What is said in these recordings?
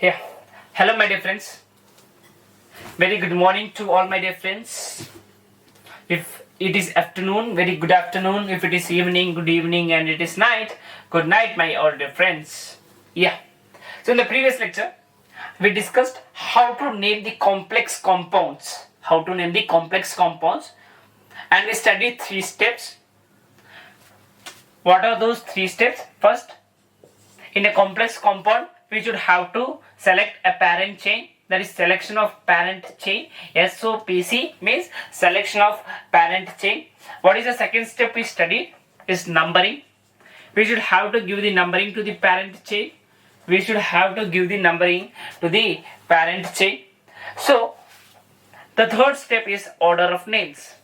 Yeah. Hello, my dear friends. Very good morning to all my dear friends. If it is afternoon, very good afternoon. If it is evening, good evening. And it is night, good night, my all dear friends. Yeah. So, in the previous lecture, we discussed how to name the complex compounds. How to name the complex compounds. And we studied 3 steps. What are those 3 steps? First, in a complex compound, we should have to select a parent chain, that is selection of parent chain. SOPC means selection of parent chain. What is the second step we studied? Is numbering. We should have to give the numbering to the parent chain. We should have to give the numbering to the parent chain. So, the third step is order of names.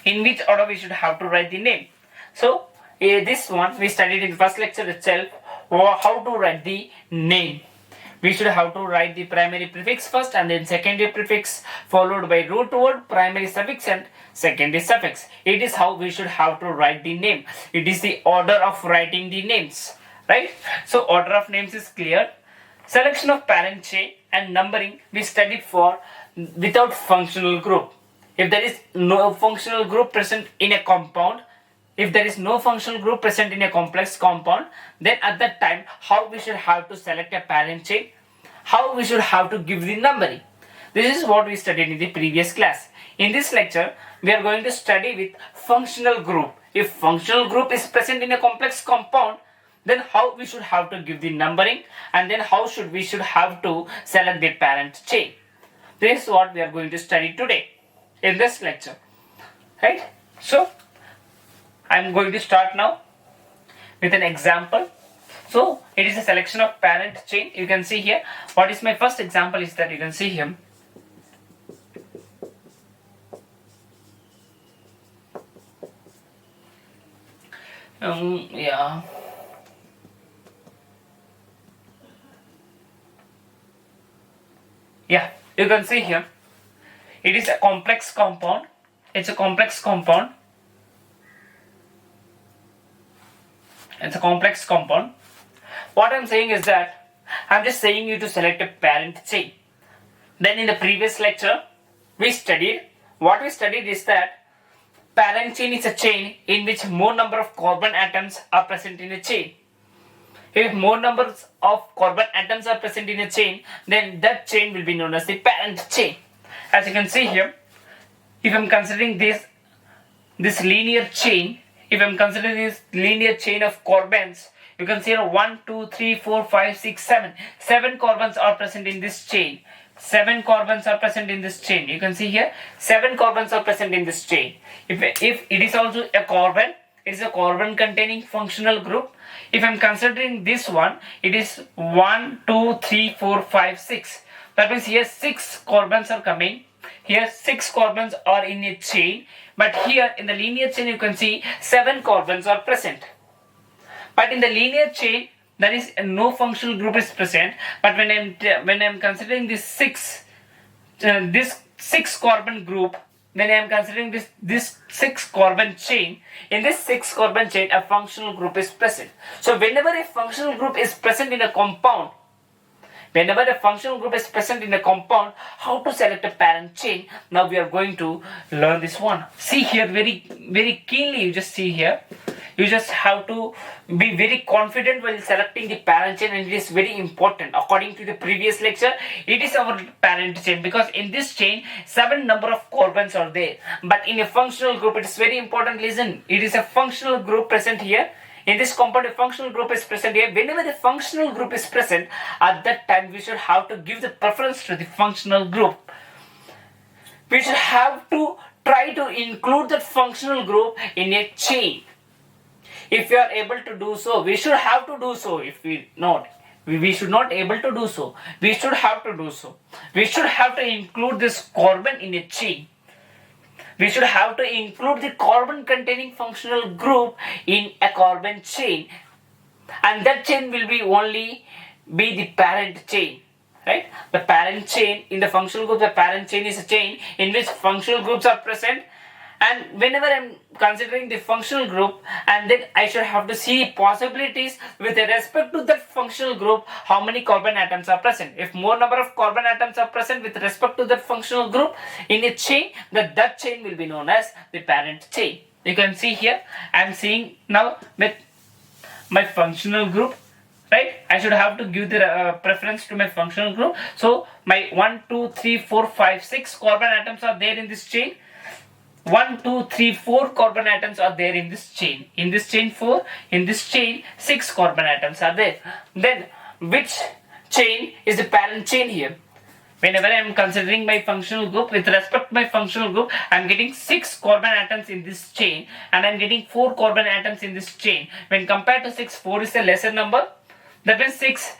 In which order we should have to write the name. So, this one we studied in the first lecture itself, how to write the name. We should have to write the primary prefix first and then secondary prefix followed by root word, primary suffix and secondary suffix. It is how we should have to write the name. It is the order of writing the names, right? So order of names is clear. Selection of parent chain and numbering we studied for without functional group. If there is no functional group present in a compound, if there is no functional group present in a complex compound, then at that time how we should have to select a parent chain, how we should have to give the numbering. This is what we studied in the previous class. In this lecture, we are going to study with functional group. If functional group is present in a complex compound, then how we should have to give the numbering and then how we should have to select the parent chain. This is what we are going to study today in this lecture, right? So I am going to start now with an example. So it is a selection of parent chain. You can see here. What is my first example is that you can see here. Yeah. Yeah, you can see here. It is a complex compound. It's a complex compound. It's a complex compound. What I'm saying is that I'm just saying you to select a parent chain. Then in the previous lecture, what we studied is that parent chain is a chain in which more number of carbon atoms are present in a chain. If more numbers of carbon atoms are present in a chain, then that chain will be known as the parent chain. As you can see here, if I'm considering this linear chain, if I'm considering this linear chain of carbons, you can see here 1, 2, 3, 4, 5, 6, 7. 7 carbons are present in this chain. 7 carbons are present in this chain. You can see here 7 carbons are present in this chain. If it is also a carbon, it is a carbon containing functional group. If I'm considering this one, it is 1, 2, 3, 4, 5, 6. That means here 6 carbons are coming. Here 6 carbons are in a chain. But here in the linear chain you can see 7 carbons are present. But in the linear chain there is no functional group is present. But when I'm considering this 6 carbon group, when I am considering this 6 carbon chain, in this 6 carbon chain a functional group is present. So whenever a functional group is present in a compound, how to select a parent chain, now we are going to learn this one. See here very very keenly, you just see here. You just have to be very confident while selecting the parent chain, and it is very important. According to the previous lecture, it is our parent chain because in this chain 7 number of carbons are there. But in a functional group, it is very important. Listen, it is a functional group present here. In this compound, a functional group is present here. Whenever the functional group is present, at that time we should have to give the preference to the functional group. We should have to try to include that functional group in a chain. If we are able to do so, we should have to do so. If we should not able to do so, we should have to do so. We should have to include this carbon in a chain. We should have to include the carbon containing functional group in a carbon chain, and that chain will be the parent chain, right? The parent chain in the functional group, the parent chain is a chain in which functional groups are present And whenever I'm considering the functional group, and then I should have to see possibilities with respect to that functional group, how many carbon atoms are present. If more number of carbon atoms are present with respect to that functional group in a chain, that chain will be known as the parent chain. You can see here, I'm seeing now with my functional group, right? I should have to give the preference to my functional group. So my 1 2 3 4 5 6 carbon atoms are there in this chain. 1 2 3 4 carbon atoms are there in this chain. In this chain 4, in this chain 6 carbon atoms are there. Then which chain is the parent chain here? Whenever I am considering my functional group, with respect to my functional group, I am getting 6 carbon atoms in this chain, and I am getting 4 carbon atoms in this chain. When compared to 6, 4 is a lesser number. That means 6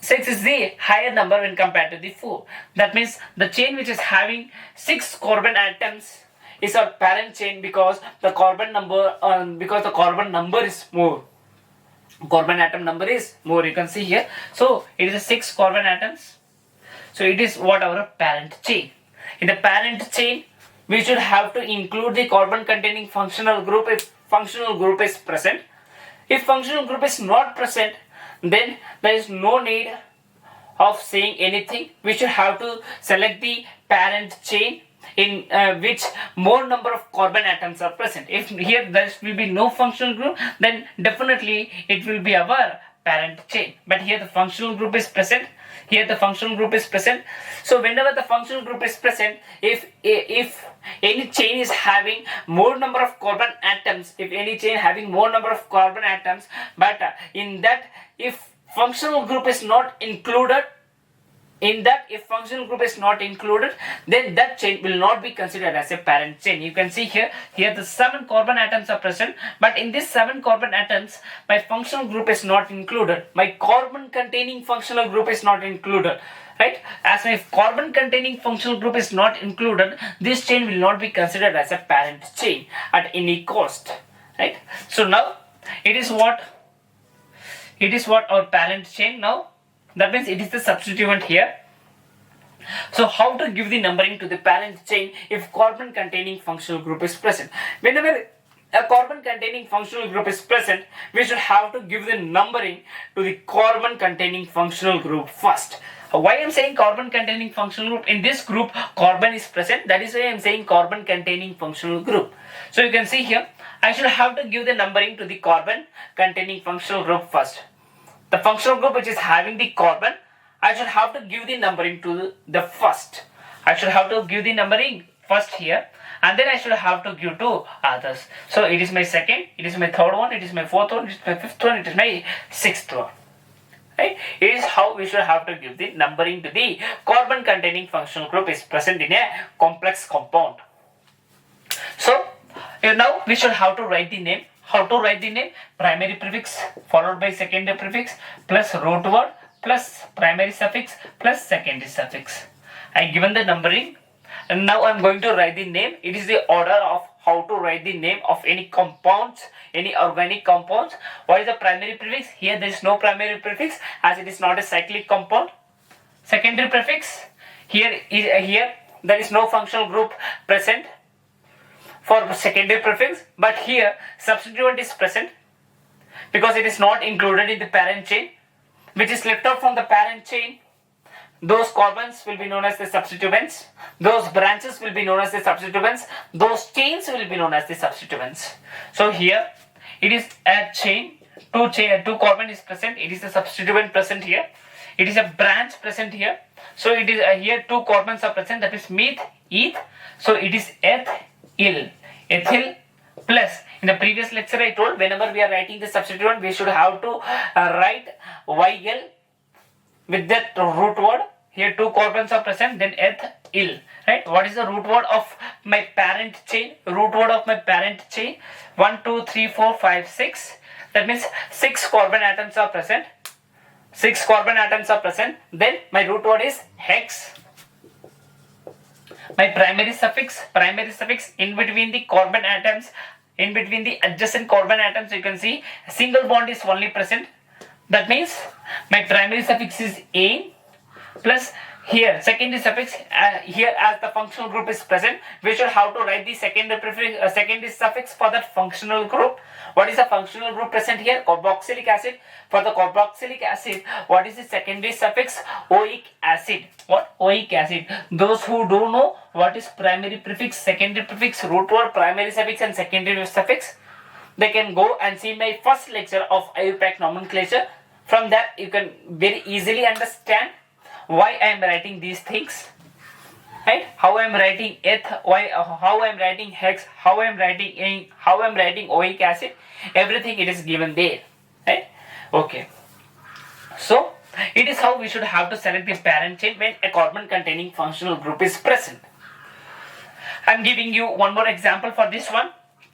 is the higher number when compared to the 4. That means the chain which is having 6 carbon atoms is our parent chain, because the carbon number is more. Carbon atom number is more. You can see here. So it is a 6 carbon atoms. So it is what our parent chain. In the parent chain, we should have to include the carbon containing functional group if functional group is present. If functional group is not present, then there is no need of saying anything. We should have to select the parent chain in which more number of carbon atoms are present. If here there will be no functional group, then definitely it will be our parent chain. But here the functional group is present. Here the functional group is present. So whenever the functional group is present, if any chain is having more number of carbon atoms, but in that, if functional group is not included, if functional group is not included, then that chain will not be considered as a parent chain. You can see here the 7 carbon atoms are present, but in these 7 carbon atoms, my functional group is not included. My carbon containing functional group is not included. Right? As my carbon containing functional group is not included, this chain will not be considered as a parent chain at any cost. Right? So now it is what our parent chain now. That means it is the substituent here. So how to give the numbering to the parent chain if carbon containing functional group is present? Whenever a carbon containing functional group is present, we should have to give the numbering to the carbon containing functional group first. Why I am saying carbon containing functional group? In this group carbon is present, that is why I am saying carbon containing functional group. So you can see here, I should have to give the numbering to the carbon containing functional group first. The functional group which is having the carbon, I should have to give the numbering to the first. I should have to give the numbering first here, and then I should have to give to others. So it is my second, it is my third one, it is my fourth one, it is my fifth one, it is my sixth one. Right? It is how we should have to give the numbering to the carbon containing functional group is present in a complex compound. So now we should have to write the name. How to write the name? Primary prefix followed by secondary prefix plus root word plus primary suffix plus secondary suffix. I given the numbering, and now I am going to write the name. It is the order of how to write the name of any compounds, any organic compounds. What is the primary prefix? Here there is no primary prefix as it is not a cyclic compound. Secondary prefix, here there is no functional group present for secondary prefix, but here substituent is present because it is not included in the parent chain, which is left out from the parent chain. Those carbons will be known as the substituents, those branches will be known as the substituents, those chains will be known as the substituents. So here it is a chain, two carbon is present, it is the substituent present here, it is a branch present here. So it is here 2 carbons are present, that is meth, eth. So it is ethyl plus. In the previous lecture I told, whenever we are writing the substituent, we should have to write YL with that root word. Here 2 carbons are present, then ethyl. Right? What is the root word of my parent chain? Root word of my parent chain 1 2 3 4 5 6. That means 6 carbon atoms are present. 6 carbon atoms are present. Then my root word is hex. My primary suffix in between the carbon atoms, in between the adjacent carbon atoms, you can see a single bond is only present. That means my primary suffix is ane plus here secondary suffix, here as the functional group is present, we should have to write the secondary suffix for that functional group. What is the functional group present here? Carboxylic acid. For the carboxylic acid, what is the secondary suffix? Oic acid. What? Oic acid. Those who don't know what is primary prefix, secondary prefix, root word, primary suffix and secondary suffix, they can go and see my first lecture of IUPAC nomenclature. From that you can very easily understand why I am writing these things, right? How I am writing how I am writing hex, how I am writing ink, how I am writing oic acid, everything it is given there, right? Okay, so it is how we should have to select the parent chain when a carbon containing functional group is present. I am giving you one more example for this one.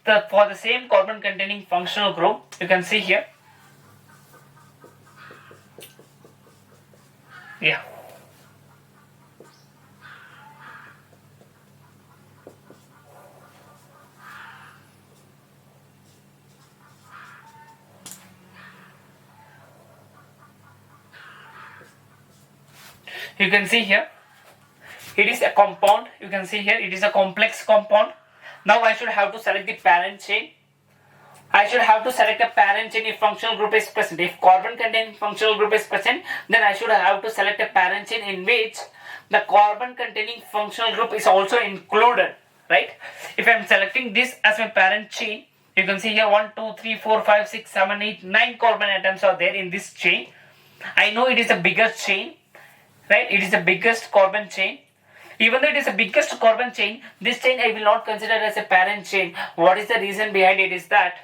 For the same carbon containing functional group, you can see here. Yeah. You can see here, it is a compound. You can see here, it is a complex compound. Now I should have to select the parent chain. I should have to select a parent chain if functional group is present. If carbon containing functional group is present, then I should have to select a parent chain in which the carbon containing functional group is also included, right? If I am selecting this as my parent chain, you can see here 1, 2, 3, 4, 5, 6, 7, 8, 9 carbon atoms are there in this chain. I know it is the biggest chain, right? It is the biggest carbon chain. Even though it is the biggest carbon chain, this chain I will not consider as a parent chain. What is the reason behind it is that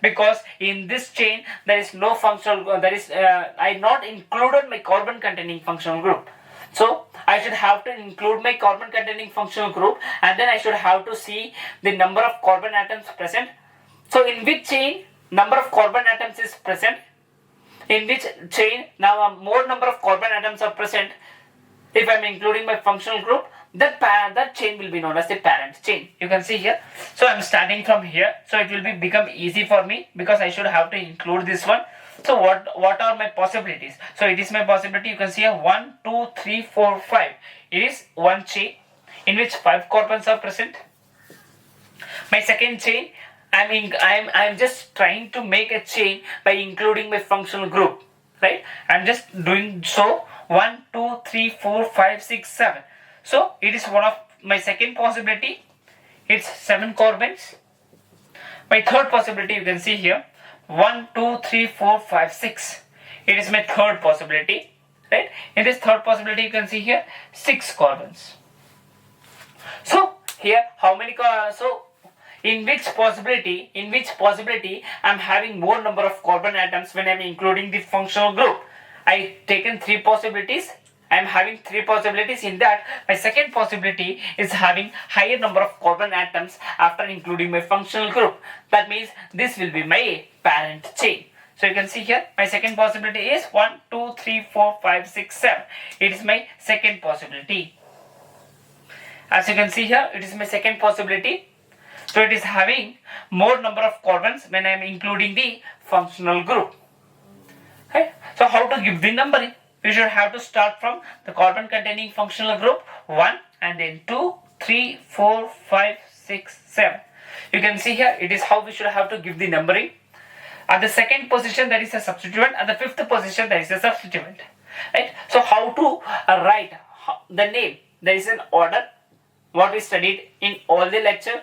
because in this chain there is no functional, I not included my carbon containing functional group. So I should have to include my carbon containing functional group, and then I should have to see the number of carbon atoms present. So in which chain number of carbon atoms is present, in which chain now a more number of carbon atoms are present, if I am including my functional group, that chain will be known as the parent chain. You can see here. So I am starting from here. So it will become easy for me because I should have to include this one. So what are my possibilities? So it is my possibility. You can see here 1, 2, 3, 4, 5. It is one chain in which 5 carbons are present. My second chain, I am just trying to make a chain by including my functional group, right? I am just doing so. 1, 2, 3, 4, 5, 6, 7. So it is one of my second possibility. It's 7 carbons. My third possibility, you can see here 1, 2, 3, 4, 5, 6. It is my third possibility, right? In this third possibility, you can see here 6 carbons. So here how many so in which possibility I am having more number of carbon atoms when I am including the functional group? I taken 3 possibilities. I am having 3 possibilities. In that, my second possibility is having higher number of carbon atoms after including my functional group. That means this will be my parent chain. So you can see here my second possibility is 1, 2, 3, 4, 5, 6, 7. It is my second possibility. As you can see here, it is my second possibility. So it is having more number of carbons when I am including the functional group. Right? So how to give the numbering? We should have to start from the carbon containing functional group 1 and then 2, 3, 4, 5, 6, 7. You can see here it is how we should have to give the numbering. At the second position there is a substituent. At the fifth position there is a substituent. Right? So how to write the name? There is an order. What we studied in all the lecture.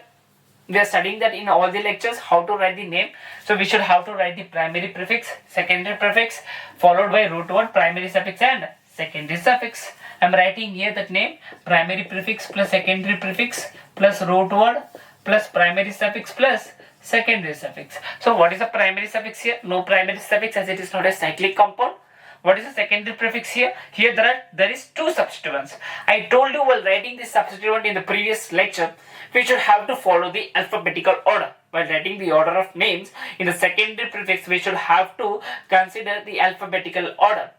We are studying that in all the lectures how to write the name. So we should have to write the primary prefix, secondary prefix, followed by root word, primary suffix and secondary suffix. I am writing here that name primary prefix plus secondary prefix plus root word plus primary suffix plus secondary suffix. So what is the primary suffix here? No primary suffix as it is not a cyclic compound. What is the secondary prefix here? Here there is 2 substituents. I told you while writing this substituent in the previous lecture, we should have to follow the alphabetical order. While writing the order of names, in the secondary prefix, we should have to consider the alphabetical order.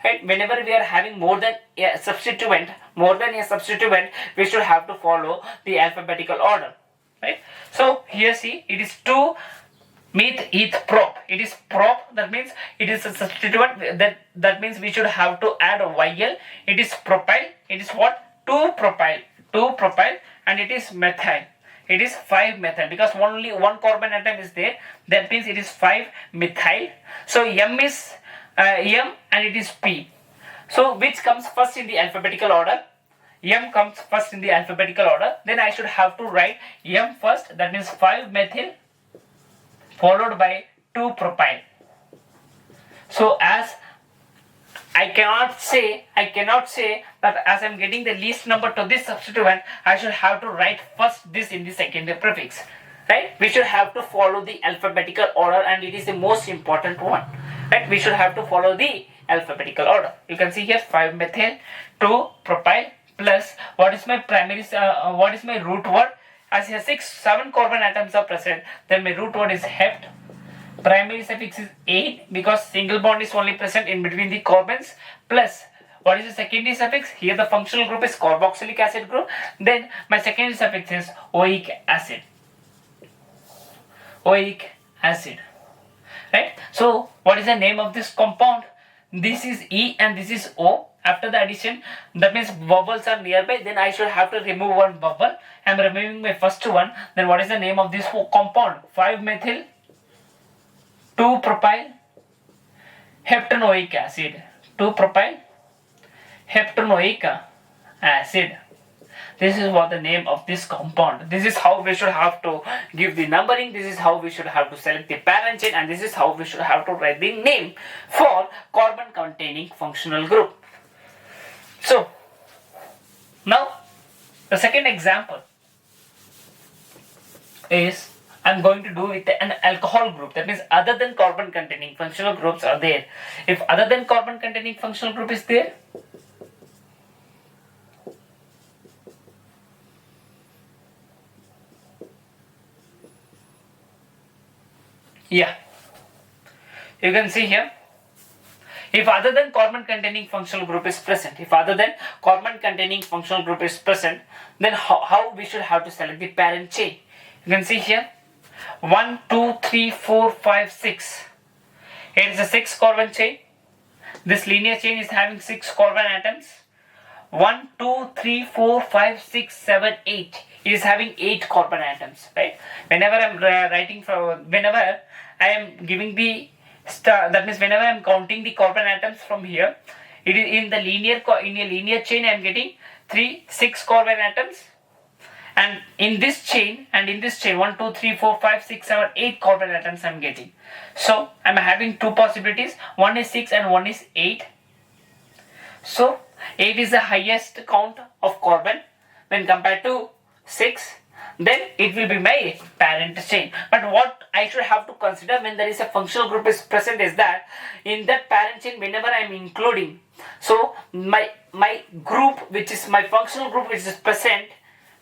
Right? Whenever we are having more than a substituent, we should have to follow the alphabetical order. Right? So here see, it is 2 Meth, eth, prop. It is prop. That means it is a substituent. That means we should have to add YL. It is propyl. It is what? 2-propyl. 2-propyl, and it is methyl. It is 5-methyl because only one carbon atom is there. That means it is 5-methyl. So M is M and it is P. So which comes first in the alphabetical order? M comes first in the alphabetical order. Then I should have to write M first. That means 5-methyl followed by 2-propyl. So as I cannot say that as I am getting the least number to this substituent, I should have to write first this in the secondary prefix. Right? We should have to follow the alphabetical order, and it is the most important one. Right? We should have to follow the alphabetical order. You can see here 5-methyl, 2-propyl plus what is my primary? What is my root word? As here 7 carbon atoms are present, then my root word is hept. Primary suffix is 8 because single bond is only present in between the carbons, plus what is the secondary suffix? Here the functional group is carboxylic acid group. Then my secondary suffix is oic acid. Oic acid. Right? So what is the name of this compound? This is E and this is O. After the addition, that means vowels are nearby, then I should have to remove one vowel. I am removing my first one. Then what is the name of this compound? 5-methyl 2-propyl heptanoic acid. 2-propyl heptanoic acid. This is what the name of this compound. This is how we should have to give the numbering. This is how we should have to select the parent chain, and this is how we should have to write the name for carbon containing functional group. So now the second example is I'm going to do with an alcohol group. That means other than carbon containing functional groups are there. If other than carbon containing functional group is there, yeah, you can see here. If other than carbon containing functional group is present, then how we should have to select the parent chain? You can see here 1, 2, 3, 4, 5, 6. It is a 6 carbon chain. This linear chain is having 6 carbon atoms. 1, 2, 3, 4, 5, 6, 7, 8. It is having 8 carbon atoms. Right? Whenever I am giving the that means whenever I am counting the carbon atoms from here, it is in a linear chain I am getting 6 carbon atoms, and in this chain 1, 2, 3, 4, 5, 6, 7, 8 carbon atoms I am getting. So I am having two possibilities. One is 6 and one is 8. So 8 is the highest count of carbon when compared to 6. Then it will be my parent chain. But what I should have to consider when there is a functional group is present is that in that parent chain, whenever I am including, so my group, which is my functional group which is present,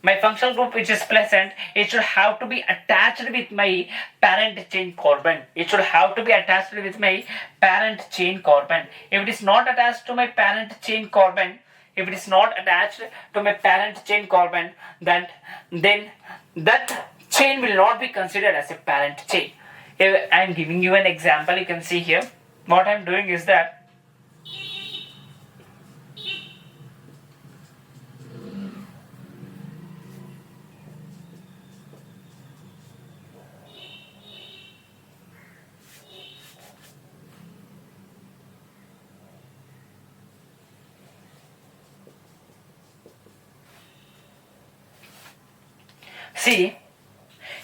it should have to be attached with my parent chain carbon. If it is not attached to my parent chain carbon, then that chain will not be considered as a parent chain. I am giving you an example. You can see here. What I am doing is that see,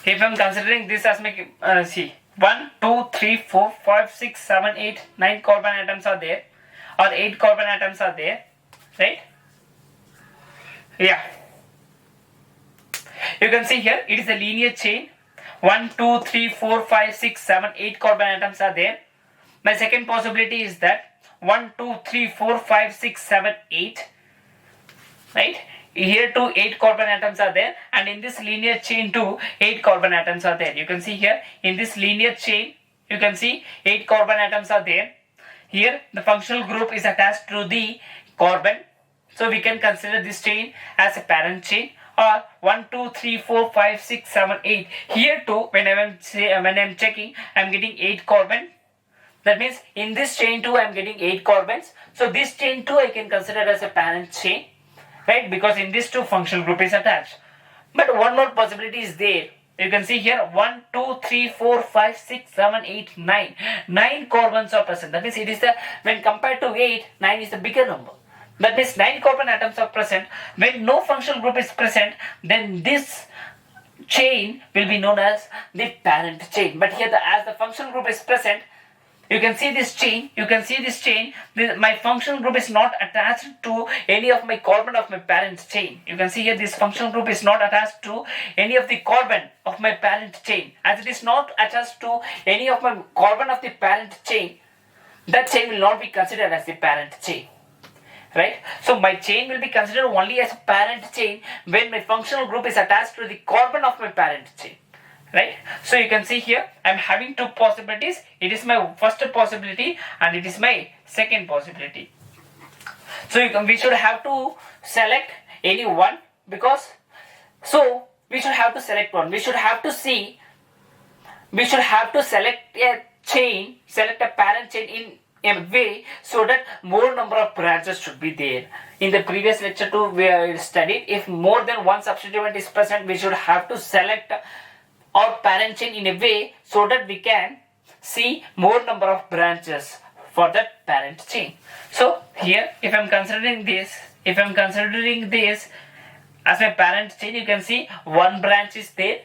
if I am considering this as my 1, 2, 3, 4, 5, 6, 7, 8, 9 carbon atoms are there, or 8 carbon atoms are there, right? Yeah. You can see here it is a linear chain. 1, 2, 3, 4, 5, 6, 7, 8 carbon atoms are there. My second possibility is that 1, 2, 3, 4, 5, 6, 7, 8, right? Here too 8 carbon atoms are there, and in this linear chain too 8 carbon atoms are there. You can see here in this linear chain, you can see 8 carbon atoms are there. Here the functional group is attached to the carbon, so we can consider this chain as a parent chain. or 1, 2, 3, 4, 5, 6, 7, 8. Here too, when I'm checking, I'm getting 8 carbon. That means in this chain too, I'm getting 8 carbons. So this chain too, I can consider as a parent chain, right? Because in this two, functional group is attached. But one more possibility is there. You can see here 1, 2, 3, 4, 5, 6, 7, 8, 9. 9 carbons are present. That means it is the, when compared to 8, 9 is the bigger number. That means 9 carbon atoms are present. When no functional group is present, then this chain will be known as the parent chain. But here as the functional group is present, you can see this chain, my functional group is not attached to any of my carbon of my parent chain. You can see here this functional group is not attached to any of the carbon of my parent chain. As it is not attached to any of my carbon of the parent chain, that chain will not be considered as the parent chain. Right? So my chain will be considered only as a parent chain when my functional group is attached to the carbon of my parent chain. Right? So you can see here I'm having two possibilities. It is my first possibility and it is my second possibility. So we should have to select any one, because so we should have to select one. We should have to select a chain, select a parent chain in a way so that more number of branches should be there. In the previous lecture too, we studied if more than one substituent is present, we should have to select our parent chain in a way so that we can see more number of branches for that parent chain. So here if I'm considering this as my parent chain, you can see one branch is there.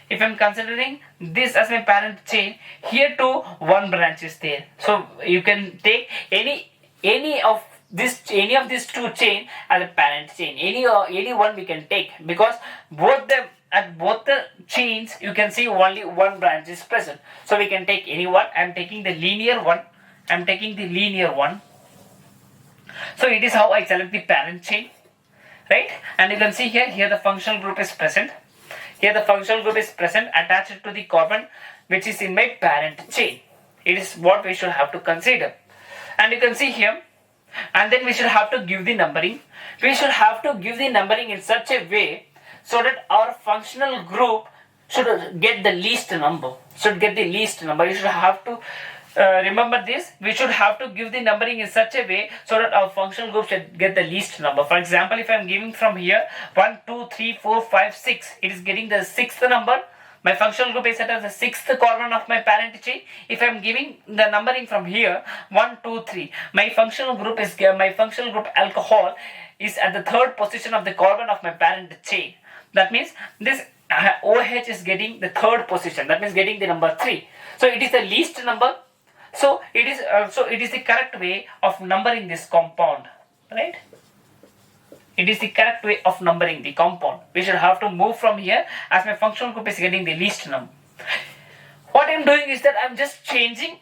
If I'm considering this as my parent chain, here too one branch is there. So you can take any of these two chain as a parent chain. Any one we can take, because both the chains you can see only one branch is present. So we can take any one. I'm taking the linear one. So it is how I select the parent chain, right? And you can see here the functional group is present. Attached to the carbon which is in my parent chain. It is what we should have to consider. And you can see here, and then we should have to give the numbering. We should have to give the numbering in such a way so that our functional group should get the least number. You should have to remember this. We should have to give the numbering in such a way so that our functional group should get the least number. For example, if I am giving from here 1, 2, 3, 4, 5, 6, it is getting the sixth number. My functional group is set as the sixth carbon of my parent chain. If I am giving the numbering from here 1, 2, 3, my functional group alcohol is at the third position of the carbon of my parent chain. That means this OH is getting the third position. That means getting the number 3. So it is the least number. So it is the correct way of numbering this compound, right? It is the correct way of numbering the compound. We should have to move from here as my functional group is getting the least number. What I am doing is that I am just changing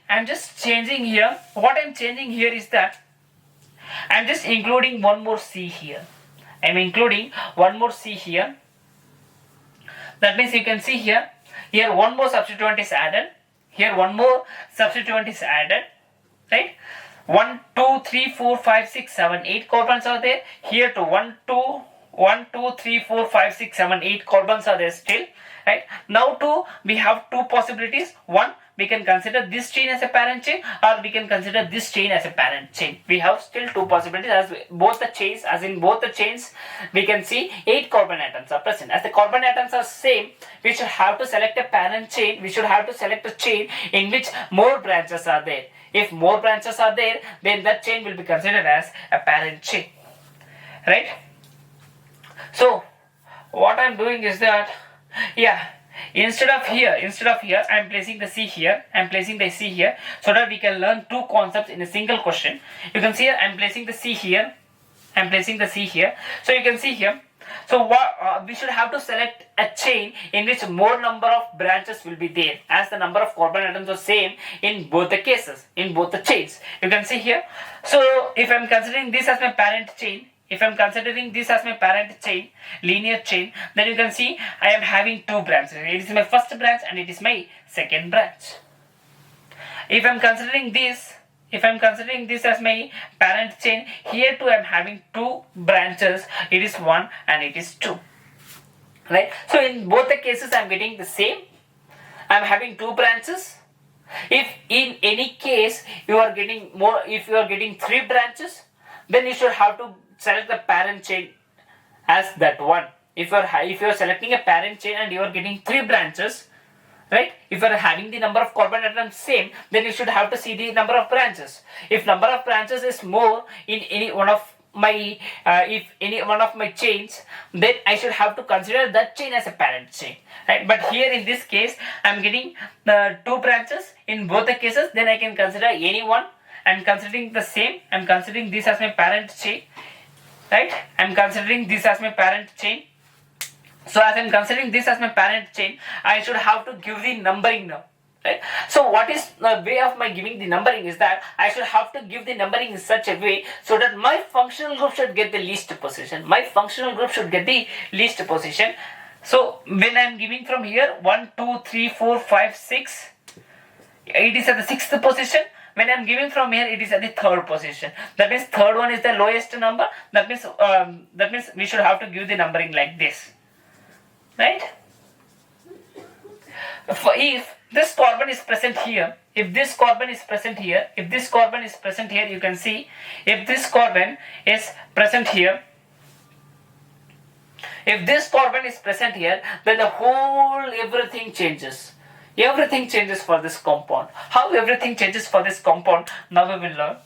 here. What I am changing here is that I am just including one more C here. That means you can see here one more substituent is added. Right? 1, 2, 3, 4, 5, 6, 7, 8 carbons are there. Here to 1, 2, 3, 4, 5, 6, 7, 8 carbons are there still. Right? Now we have two possibilities. One, we can consider this chain as a parent chain, or we can consider this chain as a parent chain. We have still two possibilities. As in both the chains, we can see 8 carbon atoms are present. As the carbon atoms are same, we should have to select a parent chain. We should have to select a chain in which more branches are there. If more branches are there, then that chain will be considered as a parent chain. Right? So what I am doing is that, instead of here I am placing the C here. So that we can learn two concepts in a single question. You can see here I am placing the C here. So you can see here. So we should have to select a chain in which more number of branches will be there, as the number of carbon atoms are same in both the cases, in both the chains. You can see here. So if I am considering this as my parent chain, linear chain, then you can see I am having two branches. It is my first branch and it is my second branch. If I am considering this if I'm considering this as my parent chain, here too I'm having two branches. It is 1 and it is 2. Right? So in both the cases I'm getting the same. I'm having two branches. If in any case you are getting more, if you are getting 3 branches, then you should have to select the parent chain as that one. If you are selecting a parent chain and you are getting 3 branches, right? If you are having the number of carbon atoms same, then you should have to see the number of branches. If number of branches is more in any one of my if any one of my chains, then I should have to consider that chain as a parent chain, right? But here in this case I'm getting 2 branches in both the cases, then I can consider any one. I'm considering the same. I'm considering this as my parent chain, right? I'm considering this as my parent chain. So as I'm considering this as my parent chain, I should have to give the numbering now. Right? So what is the way of my giving the numbering is that I should have to give the numbering in such a way so that my functional group should get the least position. My functional group should get the least position. So when I am giving from here 1, 2, 3, 4, 5, 6, it is at the 6th position. When I am giving from here, it is at the 3rd position. That means third one is the lowest number. That means we should have to give the numbering like this. Right? If this carbon is present here, if this carbon is present here, if this carbon is present here, you can see if this carbon is present here, if this carbon is present here, then the whole everything changes. Everything changes for this compound. How everything changes for this compound? Now we will learn.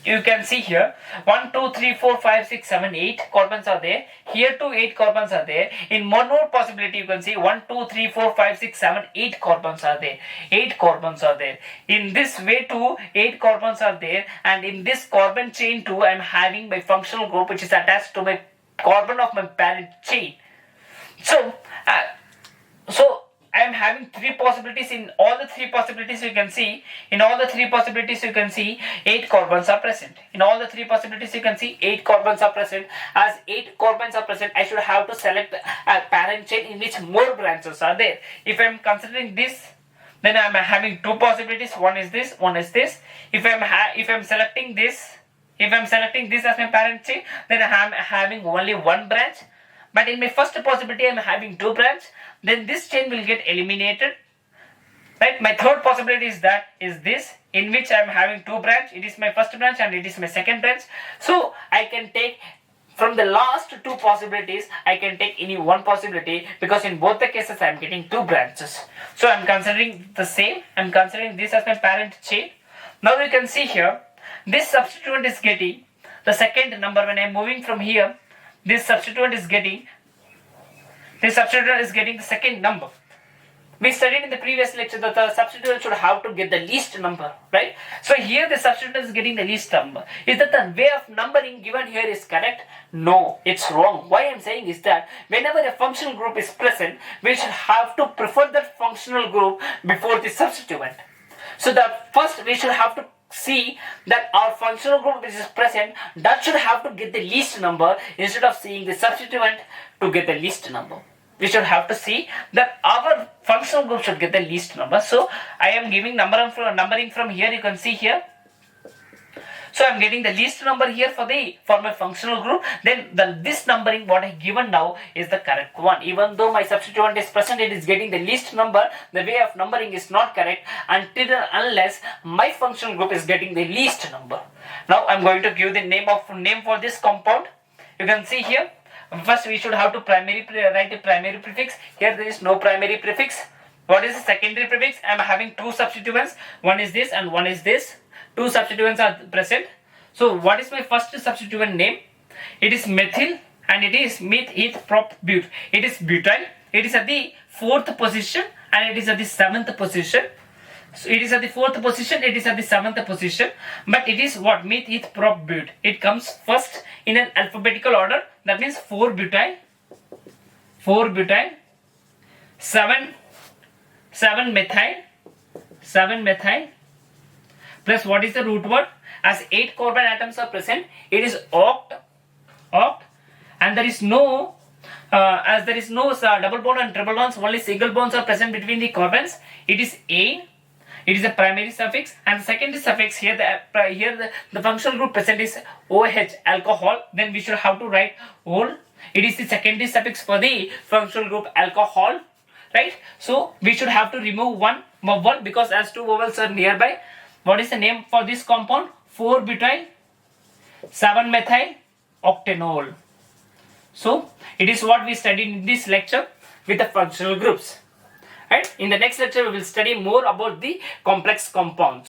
You can see here 1, 2, 3, 4, 5, 6, 7, 8 carbons are there. Here too 8 carbons are there. In one more possibility you can see 1, 2, 3, 4, 5, 6, 7, 8 carbons are there. 8 carbons are there. In this way too 8 carbons are there, and in this carbon chain too I am having my functional group which is attached to my carbon of my parent chain. So I am having 3 possibilities. In all the 3 possibilities you can see, 8 carbons are present. In all the 3 possibilities you can see 8 carbons are present. As 8 carbons are present, I should have to select a parent chain in which more branches are there. If I am considering this, then I am having 2 possibilities. One is this, one is this. If I am selecting this as my parent chain, then I am having only 1 branch. But in my first possibility I am having 2 branches. Then this chain will get eliminated, right? My third possibility is this, in which I am having 2 branches. It is my first branch and it is my second branch. So I can take from the last 2 possibilities, I can take any one possibility, because in both the cases I am getting 2 branches. So I am considering the same. I am considering this as my parent chain. Now you can see here, this substituent is getting the second number. When I am moving from here, this substituent is getting the second number. We studied in the previous lecture that the substituent should have to get the least number, right? So here the substituent is getting the least number. Is that the way of numbering given here is correct? No, it's wrong. Why I'm saying is that whenever a functional group is present, we should have to prefer that functional group before the substituent. So that first we should have to see that our functional group which is present, that should have to get the least number instead of seeing the substituent to get the least number. We should have to see that our functional group should get the least number. So I am giving numbering from here. You can see here. So I am getting the least number here for my functional group. Then this numbering what I given now is the correct one. Even though my substituent is present, it is getting the least number. The way of numbering is not correct unless my functional group is getting the least number. Now I am going to give the name for this compound. You can see here. First we should have to write the primary prefix. Here there is no primary prefix. What is the secondary prefix? I am having 2 substituents. One is this and one is this. 2 substituents are present. So what is my first substituent name? It is methyl and it is meth-eth-prop-but. It is butyl. It is at the 4th position and it is at the 7th position. So it is at the 4th position, it is at the 7th position, but it is what? Meth-eth-prop-but. It comes first in an alphabetical order. That means 4-butyl, 7-methyl, plus what is the root word? As 8 carbon atoms are present, it is oct, and there is no double bond and triple bonds, only single bonds are present between the carbons. It is ane. it is a primary suffix, and secondary suffix here the functional group present is OH, alcohol. Then we should have to write ol. It is the secondary suffix for the functional group alcohol, right? So we should have to remove one vowel because as two vowels are nearby. What is the name for this compound? 4-butyl 7-methyl octanol. So it is what we studied in this lecture with the functional groups. Right? In the next lecture we will study more about the complex compounds.